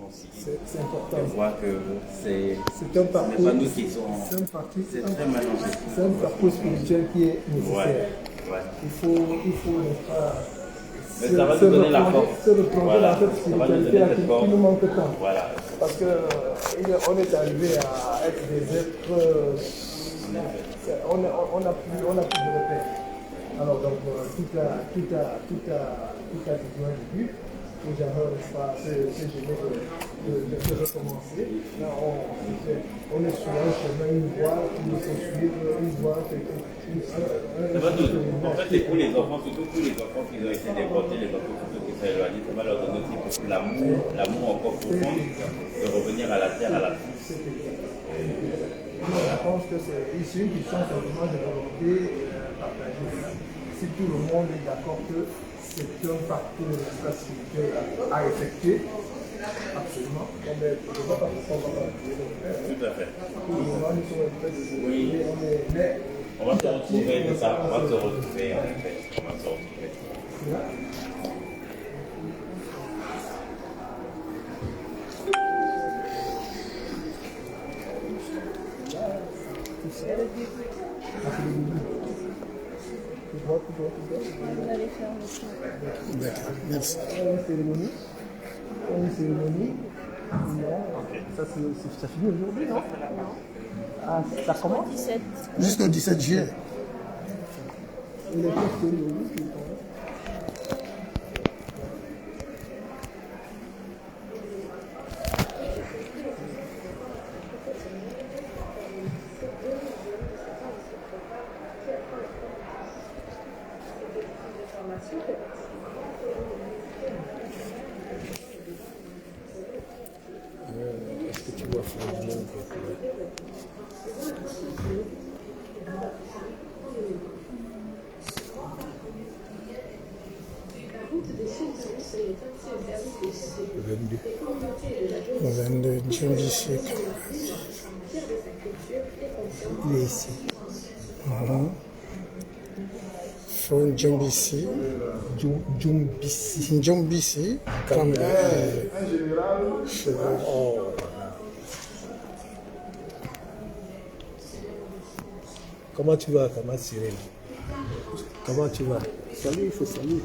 aussi. C'est important. On voit que c'est un parcours. pas nous qui sommes. C'est très magnifique. C'est un parcours spirituel qui est nécessaire. Ouais. Il faut ne pas. Mais ça va nous donner la force. Se replonger dans cette spiritualité qui nous manque tant. Voilà. Parce qu'on est arrivé à être des êtres. On n'a plus de repères. Alors donc tout a besoin de but. Nous avons ce délai de recommencer. Là, on est sur un chemin, une voie qu'il faut suivre, une voie en fait, c'est pour les enfants, surtout pour les enfants qui ont été déportés, les enfants qui sont éloignés, ça va leur donner aussi l'amour encore profond de revenir à la terre, à la source. Je pense que c'est ici une question simplement de volonté partagée. Si tout le monde est d'accord que c'est un parcours spirituel à effectuer, absolument. On ne va pas Tout à fait. Pour le moment, nous sommes très désolés. Oui. On va se retrouver de ça, on va se retrouver en fait. On va se retrouver. On allait faire le choix. D'accord, merci. Une cérémonie. Ça finit aujourd'hui, non? Ah, ça commence 17. jusqu'au 17 juillet. Et les textes aujourd'hui qui sont est-ce que tu vois Flavien? Le 22 Djembisi. Il est ici. From Djembisi. Djembisi. Comment tu vas, Kama Cyril? Comment tu vas? Salut, il faut saluer.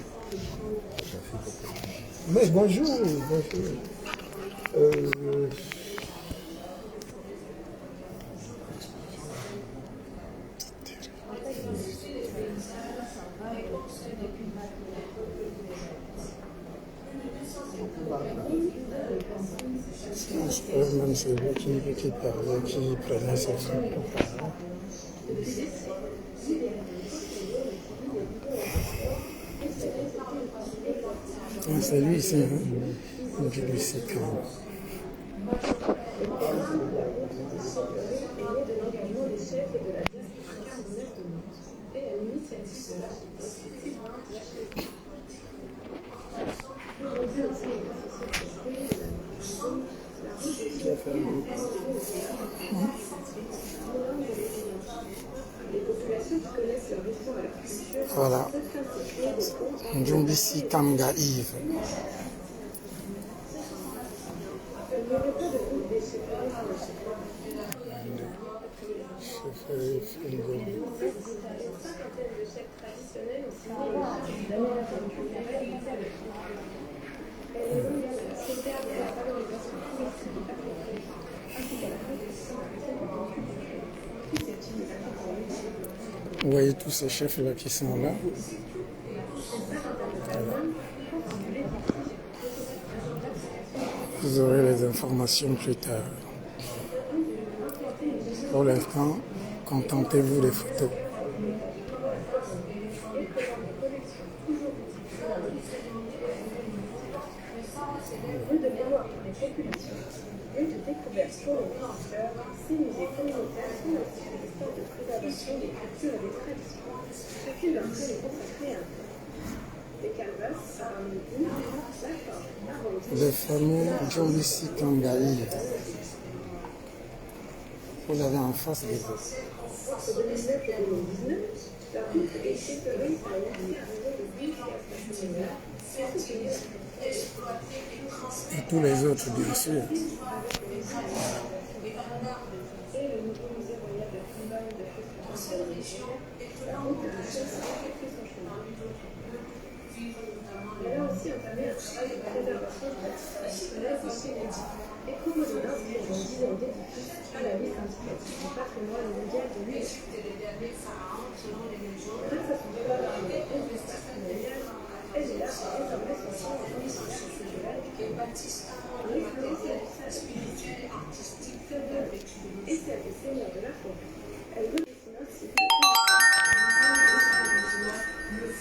Mais bonjour, bonjour. Même c'est vous qui parlez, qui prenez ce truc. C'est lui ici, hein? Lui, c'est que... Voilà. Djembisi Kamga Yves. Vous voyez tous ces chefs-là qui sont là. Voilà. Vous aurez les informations plus tard. Pour l'instant, contentez-vous des photos. Ces musées communautaires sont aussi des espaces de préservation des cultures et des traditions. Chacune d'entre elles est consacrée à un thème. Les canvas, parmi eux, la forme, Le fameux Djembisi Kamga Yves. Vous l'avez en face des autres. entre 2009 et 2019, la route est séparée par une arrivée de 10 stations. Et tous les autres, bien sûr. Et le nouveau musée royal de Combine de Festival la route de Chelsea fait son chemin. Elle a aussi entamé un travail de préservation de l'artisanat traditionnel et proposé d'inscrire une dizaine d'édifices à la liste indicative du patrimoine mondial de l'UNESCO. Grâce à son travail institutionnel, elle est là pour rétablir son champ en culturel, l'influence spirituelle, artistique, et celle des seigneurs de la forêt. Elle redessine ainsi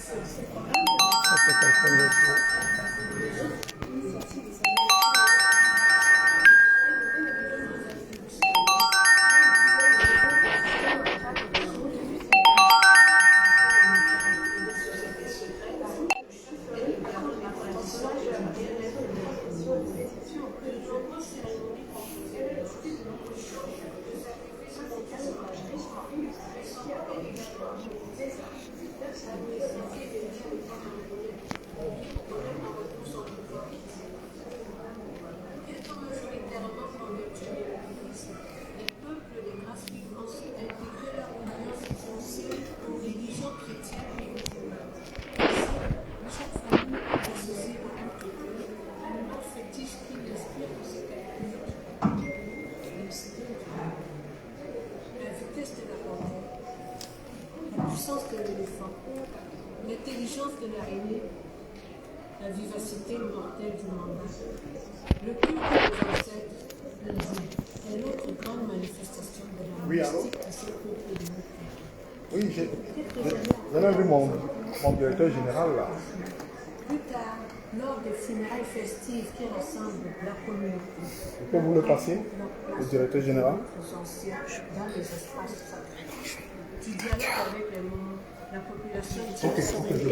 Ça peut quelqu'un d'autre. De l'éléphant, l'intelligence de l'araignée, la vivacité mortelle du mandat, le culte des ancêtres est l'autre grande manifestation de la mystique qui se couple de nous. Oui, j'en ai vu mon directeur général là. Plus tard, lors des funérailles festives qui rassemblent la communauté, Je peux vous le passer, le directeur général? aux anciens dans les espaces sacrés. Tu dialogues avec les morts, la population. Ok, je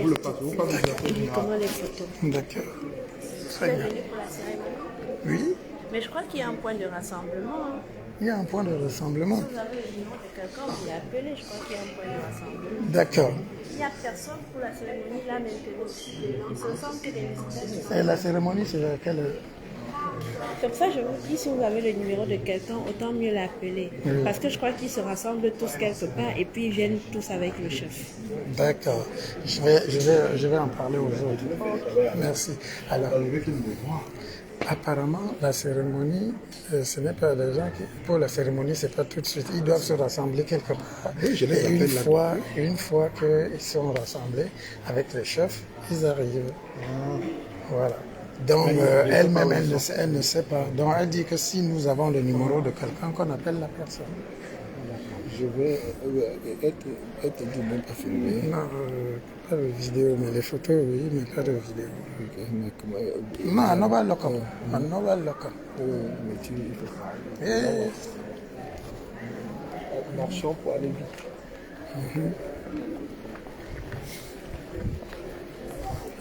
vous le passe. Vous parlez du directeur général. Comment les photos? D'accord. Tu Très es bien. venu pour la cérémonie? Oui, Mais je crois qu'il y a un point de rassemblement. Hein. il y a un point de rassemblement. Si vous avez le numéro de quelqu'un, vous l'appelez. Je crois qu'il y a un point de rassemblement. D'accord. Il n'y a personne pour la cérémonie là maintenant. Il se semble que les visiteurs. Et la cérémonie, c'est à quelle heure? Comme ça, je vous dis, si vous avez le numéro de quelqu'un, autant mieux l'appeler. Oui. Parce que je crois qu'ils se rassemblent tous quelque part et puis ils viennent tous avec le chef. D'accord. Je vais en parler aux autres. Merci. Alors, apparemment, la cérémonie, ce n'est pas des gens qui... Pour la cérémonie, c'est pas tout de suite. Ils doivent se rassembler quelque part. Oui, je les Et appelle une fois qu'ils sont rassemblés avec les chefs, ils arrivent. Voilà. Donc, elle-même, elle ne sait pas. Donc, elle dit que si nous avons le numéro de quelqu'un, qu'on appelle la personne. Je vais être du même à filmer. Non, pas de vidéo, mais les photos, oui, mais pas de vidéo. Mais comment, Non, on va le comme. On va le comme. mais il faut Marchons pour aller vite.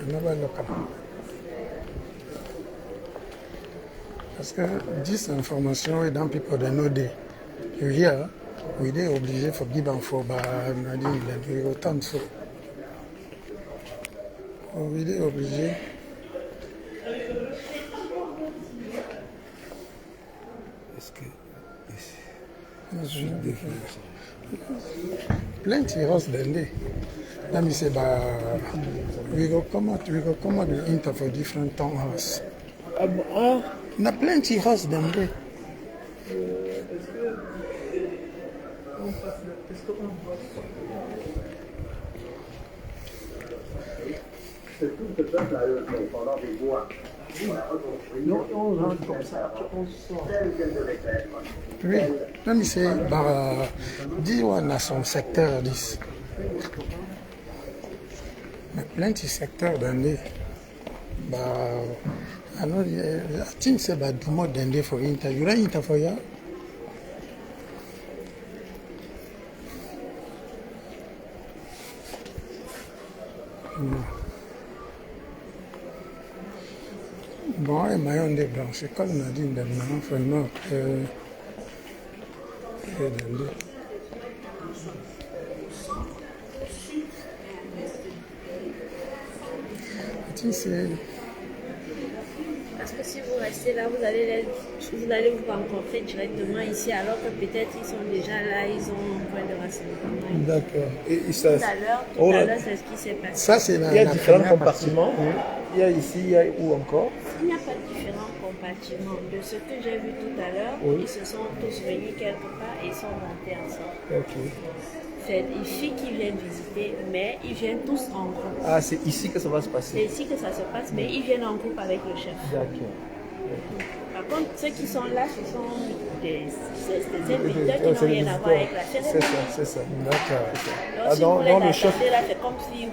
On va le comme. Parce que this information is done people they know they. You hear? We dey obligé for give them for Nadine we autant so. We dey obligé. est-ce que Plenty horse than they. Let me say, we go come out the inter for different town house. Na plenty horse than they. Tout ce peuple a œuvré pendant des mois pour la reconstruire telle qu'elle devait être. Oui, let me say, this one has some sector, this. Mais plenty sector than they. I think say about more than they for inter. You don't inter for ya? No. Bon, et maillon des blancs, c'est comme Nadine de maintenant, vraiment, I think c'est pense que si vous restez là, vous allez vous rencontrer directement ici, alors que peut-être ils sont déjà là, ils ont un point de rassemblement. D'accord. Et ça, Tout à l'heure, c'est ce qui s'est passé. Ça, c'est il y a différents compartiments. Il y a ici, il y a où encore? Il n'y a pas de différents compartiments. De ce que j'ai vu tout à l'heure, ils se sont tous réunis quelque part et ils sont montés ensemble. Ok. C'est les filles qui viennent visiter, mais ils viennent tous en groupe. Ah, c'est ici que ça va se C'est passer. ici que ça se passe, mais ils viennent en groupe avec le chef. D'accord. Par contre, ceux qui sont là, ce sont des invités qui n'ont rien à voir avec la cérémonie. C'est ça. D'accord. Donc, si vous voulez le chef. l'attendre là, c'est comme si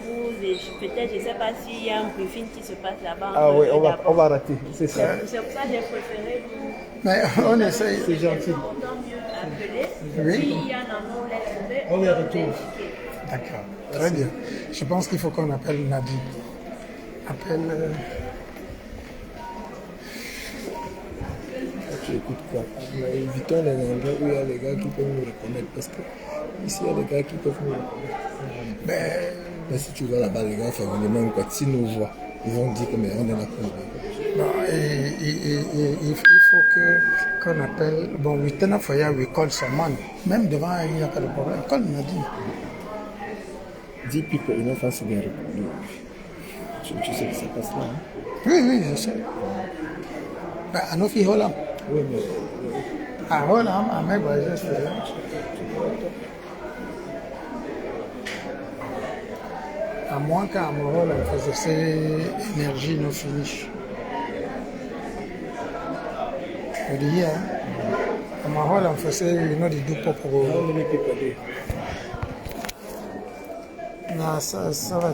peut-être, je ne sais pas s'il y a un briefing qui se passe là-bas. Ah oui, on va rater. C'est ça. C'est pour ça que j'ai préféré vous. Mais on essaye. C'est gentil. Autant mieux appeler. Oui. S'il y en a non, laissez-le. On les retourne. D'accord. Très bien. Je pense qu'il faut qu'on appelle Nadine. Appelle. Tu écoutes quoi? Invitons les endroits où il y a des gars qui peuvent nous reconnaître. Parce que ici, il y a des gars qui peuvent nous reconnaître. Mais si tu vas là-bas, les gars, favorablement, quoi, s'ils nous voient, ils vont dire que mais on est là pour nous. Non, il faut qu'on appelle. Bon, we turn up for you, we call someone. Même devant, il n'y a pas de problème. Call Nadine. 10 people, ils n'ont pas si bien répondu. Tu sais que ça passe là. Hein? Oui, je sais. Ben, Anofi Holland. Oui, mais. À Holland, à mes voisins, c'est là. À moins qu'à Holland, c'est énergie non finish. Je dis, à Holland, c'est une du double pour. Non, ça va.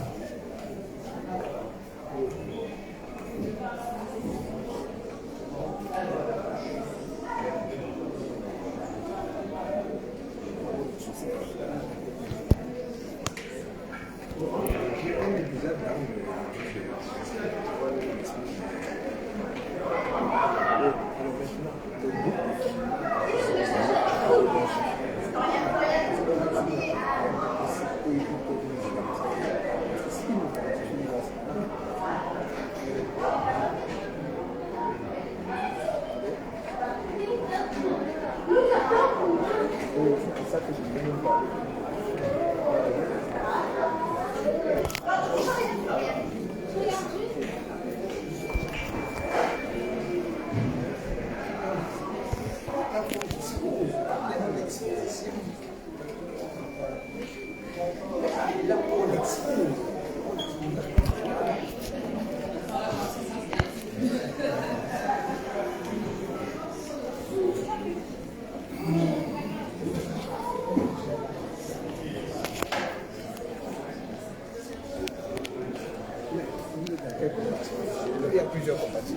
Il y a plusieurs compagnies.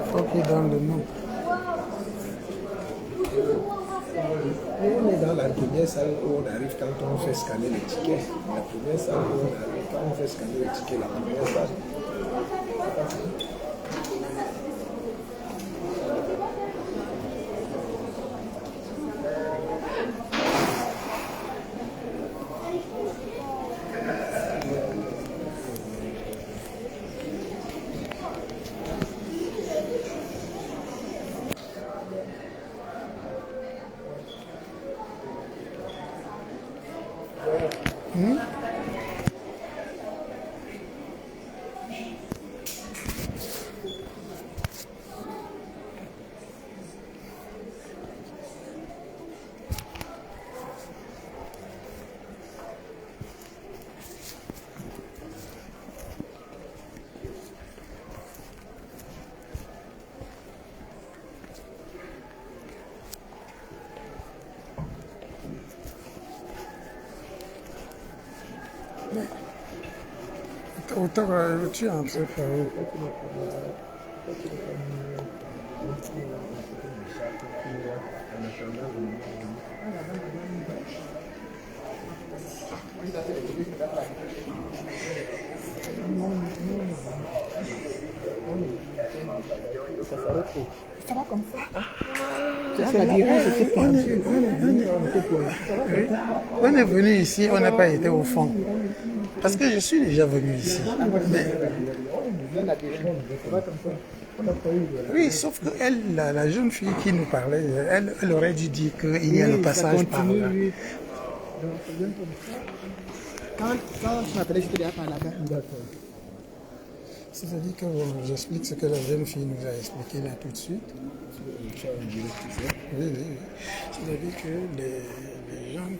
Il faut qu'il donne le nom. On est dans la première salle où on arrive quand on fait scanner les tickets. La première salle où on arrive quand on fait scanner les tickets, la première salle. Autant tu es entré par où? Ça s'arrête où? Ça va comme ça? On est venu ici, on n'a pas été au fond. Parce que je suis déjà venu ici. Oui, sauf que elle, la jeune fille qui nous parlait, elle aurait dû dire qu'il y a le passage par là. Quand tu m'appelais, je te disais par là-bas. D'accord. C'est-à-dire que j'explique ce que la jeune fille nous a expliqué là tout de suite. Oui, oui. C'est-à-dire que les gens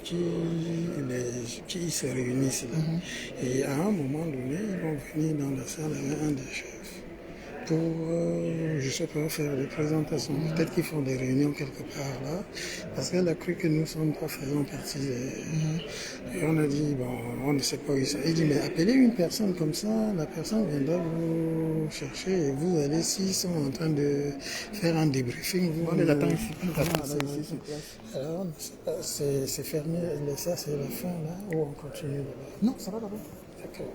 qui se réunissent là, et à un moment donné, ils vont venir dans la salle avec un des chefs pour, je ne sais pas, faire des présentations. Peut-être qu'ils font des réunions quelque part là, parce qu'elle a cru que nous ne sommes pas faisant partie Et on a dit, bon, on ne sait pas où ils sont. Il dit, mais appelez une personne comme ça, la personne viendra vous chercher et vous allez, s'ils sont en train de faire un débriefing, vous... On les attend ici. Alors, c'est fermé, ça c'est la fin là, ou on continue là-bas? Non, ça va d'abord. D'accord.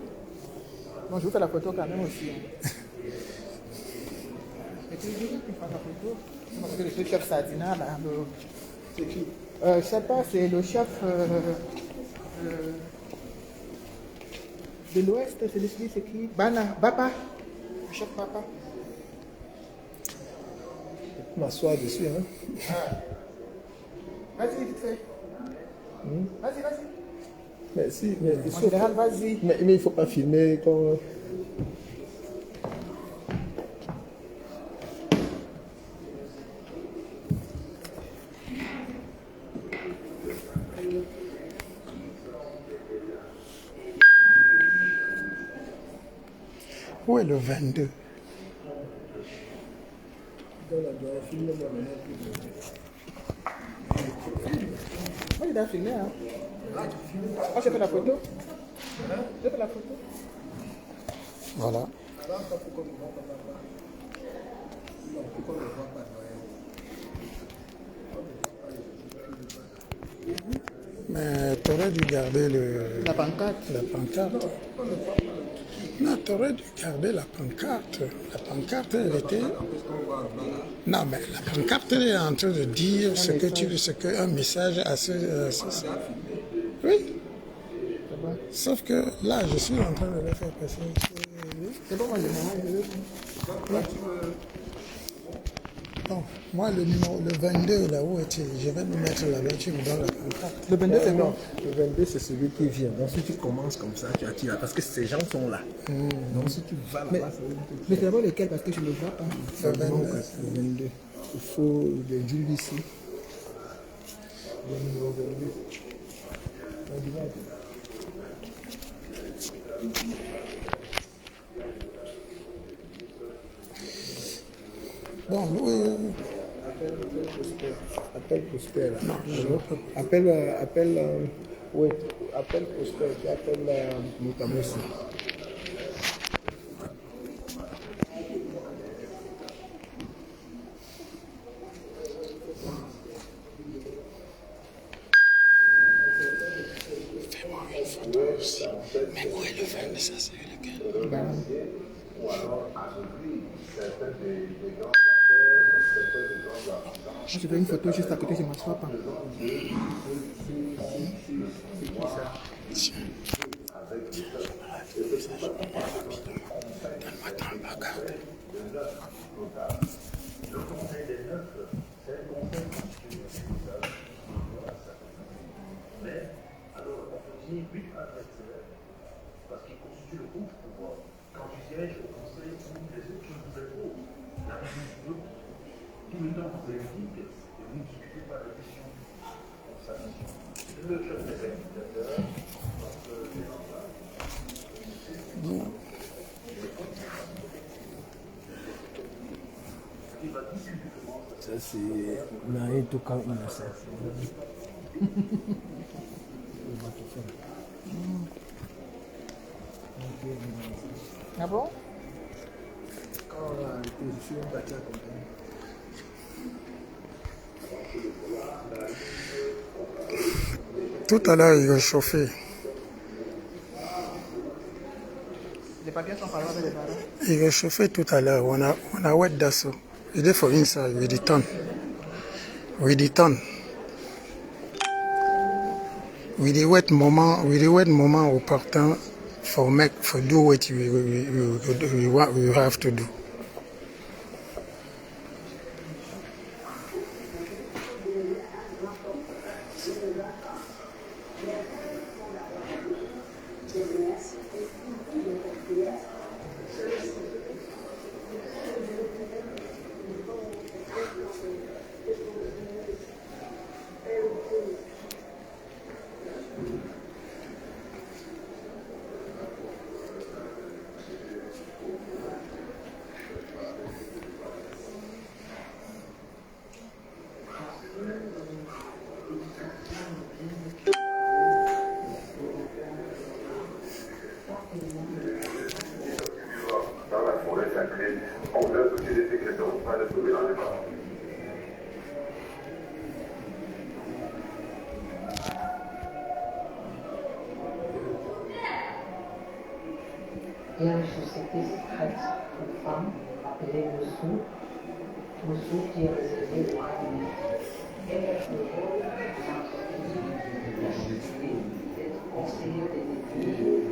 Bon, je vous fais la photo quand même aussi. Et puis, je veux que tu fasses la photo. Parce que le chef Sadina, là, c'est qui? Je sais pas, c'est le chef de l'Ouest, c'est celui, c'est qui? Bapa. Le chef Bapa. Je m'assois dessus, hein. Vas-y, vite fait. Vas-y. Mais si, mais En général, vas-y. Mais il ne faut pas filmer quand... Où est le 22? Moi, je dois filmer, hein. Moi, je fais la photo. Je fais la photo. Voilà. Mais tu aurais dû garder La pancarte. la pancarte. Non, tu aurais dû garder la pancarte. La pancarte, elle était... Non, mais la pancarte, elle est en train de dire un message à ce... Oui. Sauf que là, je suis en train de le faire passer. C'est bon, moi, je Bon, moi, le numéro, le 22, là où est-il? Je vais me mettre là-bas, tu me donnes la pancarte. Le 22, c'est Non, bon. le 22, c'est celui qui vient. Donc, si tu commences comme ça, tu attires. Parce que ces gens sont là. Donc, si tu vas là-bas, ça va être... Mais c'est d'abord lequel parce que je ne le vois pas. Le 22. Il faut le dire ici. Le numéro 22. Bon, Appelle Prosper là. non, je veux pas. Appelle Prosper, tu appelles Moutamoussi. Fais-moi une photo aussi. Mais où est le 22? Ça, c'est lequel? Je fais une photo juste à côté, je ne m'assois pas. Donne-moi ton pancarte. Parce qu'il constitue le groupe pouvoir. Quand tu sièges au conseil, les autres choses vous imposent. La vision du peuple. Tout le temps, vous avez dit, et vous ne discutez pas la question de sa mission. Le chef des agriculteurs, Ça, c'est Naïto quand il a ça. Ah bon? Quand on a arrêté, je suis un bâti à compagnie. Tout à l'heure, il réchauffait. Les papiers sont parlés avec les parents. Il réchauffait tout à l'heure. On a wet d'assaut. Il est for inside with the ton. with the tongue. With the wet moment opportun for do what you have to do. Dans la forêt sacrée, on a aussi des sécrétons, pas de trouver dans les bars. Il y a une société secrète pour femmes appelée Moussou qui est réservée aux animaux. Elle a le rôle d'être conseillère des études,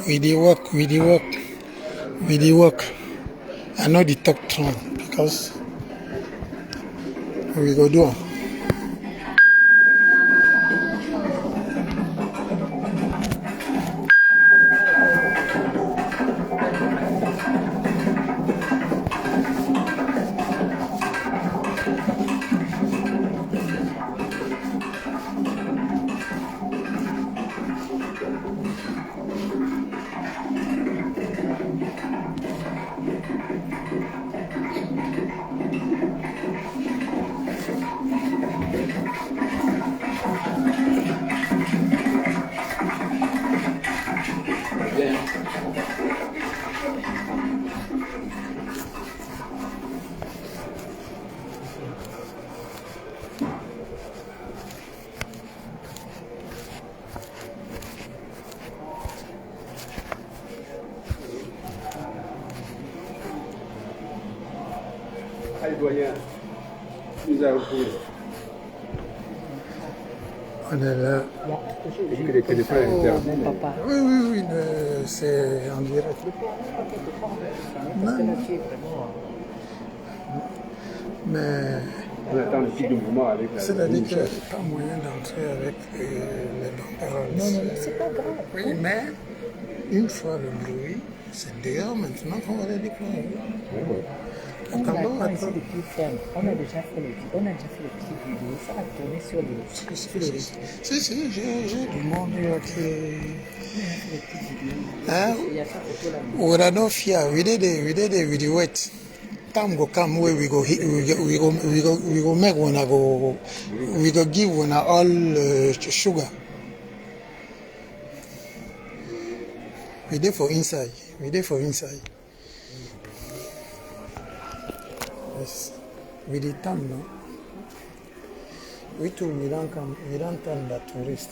With the work. I know the talk tone because we go do. On est là. Oui, c'est en direct. Non. Mais c'est-à-dire qu'il n'y a pas moyen d'entrer avec les banderoles. Non, c'est pas grave. Oui, mais une fois le bruit, c'est dehors maintenant qu'on va les déployer. On a ici des plus fermes. On a déjà fait les petites vidéos. Ça va tourner sur les Si, j'ai du monde qui... les petites vidéos. Hein? Il y a ça photo là. We don't fear. We did it with the wet. Time go come where we go make we go give one all sugar. We there for inside. Yes. With the time, no? We don't turn that tourist.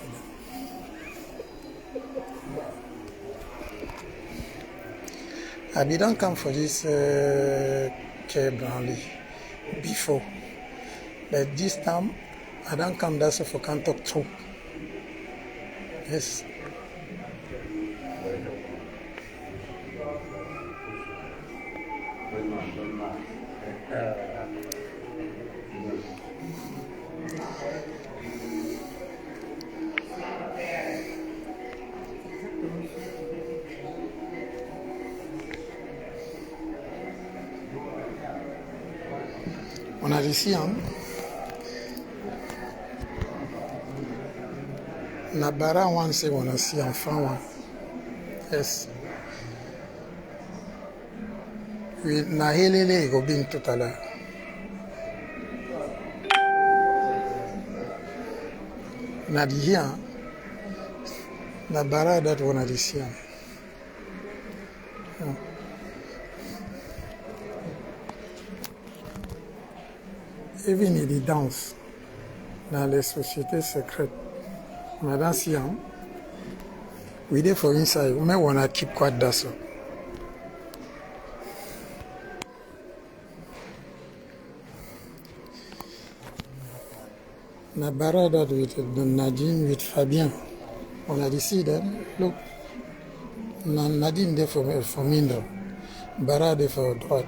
I didn't come for this Care Brownlee before, but this time I don't come that's for can't talk through. Yes. On a réussi, hein? Na bara one say on a see enfant one. Yes. Oui, na helele go bin tout à l'heure. Na di here, na bara that one a réussi, hein? even il danse dans les sociétés secrètes. Madame Siam, we dey for inside, we may wanna keep quiet that's all. Na barada with Nadine with Fabien. On a décidé, look, Nadine there for middle, Barada for droite,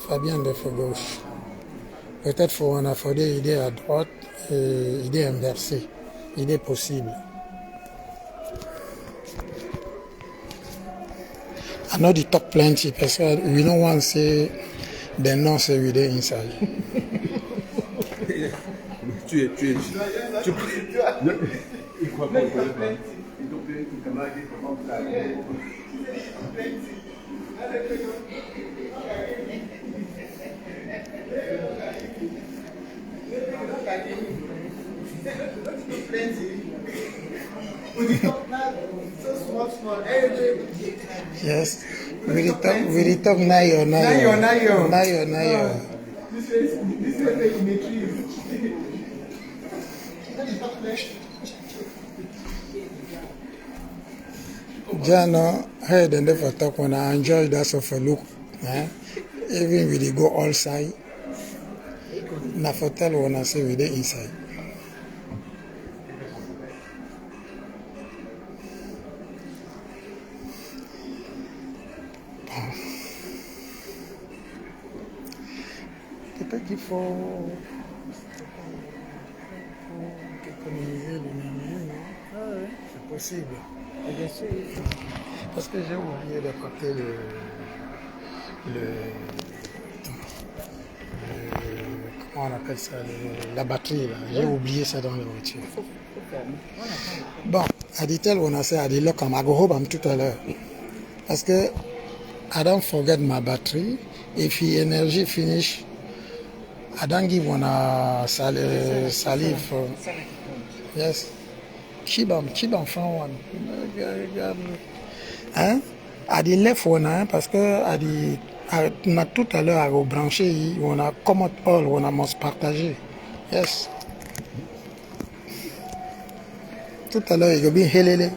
Fabien there for gauche. Peut-être faut on a fait des idées à droite et idées inversées, idées possibles. I know they talk plenty because we don't want to say the non say we dey inside. Tu Il croit pas que Yes, we talk nayo. Jana, hey, they never talk when I enjoy that of a look. Even when they go all side, na for tell when I say we dey inside. Peut-être qu'il faut économiser l'énergie, non? C'est possible. Bien sûr. Parce que j'ai oublié d'apporter comment on appelle ça, la batterie là. J'ai oublié ça dans la voiture. Bon, à dit-elle, on a ça à dire là comme I go home tout à l'heure. Parce que I don't forget my battery. If the energy finish, I don't give one salive for. Yes. Keep on from one. Hein? À the left one, hein, parce que on a tout à l'heure à rebrancher, on a common all, on a must partager. Yes. Tout à l'heure, il y a bien helele.